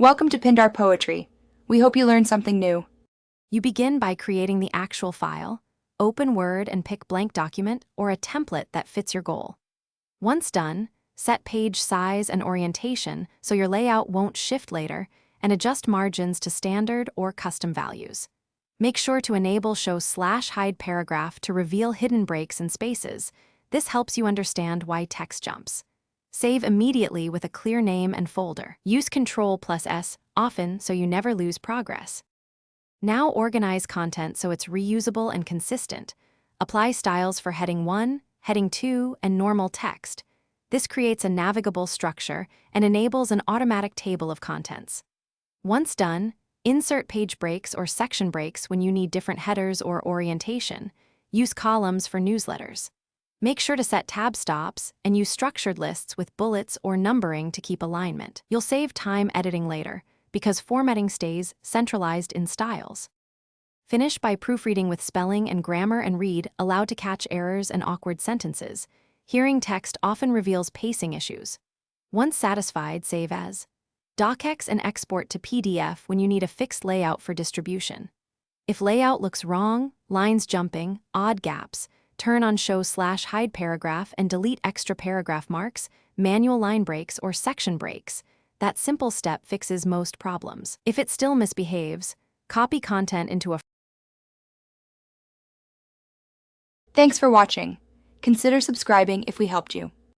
Welcome to Pindar Poetry. We hope you learned something new. You begin by creating the actual file, open Word and pick blank document or a template that fits your goal. Once done, set page size and orientation so your layout won't shift later, and adjust margins to standard or custom values. Make sure to enable Show/Hide Paragraph to reveal hidden breaks and spaces. This helps you understand why text jumps. Save immediately with a clear name and folder. Use Ctrl+S often so you never lose progress. Now organize content so it's reusable and consistent. Apply styles for heading 1, heading 2, and normal text. This creates a navigable structure and enables an automatic table of contents. Once done, insert page breaks or section breaks when you need different headers or orientation. Use columns for newsletters. Make sure to set tab stops and use structured lists with bullets or numbering to keep alignment. You'll save time editing later because formatting stays centralized in styles. Finish by proofreading with spelling and grammar and read aloud to catch errors and awkward sentences. Hearing text often reveals pacing issues. Once satisfied, save as docx and export to PDF when you need a fixed layout for distribution. If layout looks wrong, lines jumping, odd gaps, turn on Show/Hide Paragraph and delete extra paragraph marks, manual line breaks, or section breaks. That simple step fixes most problems. If it still misbehaves, copy content into a... Thanks for watching. Consider subscribing if we helped you.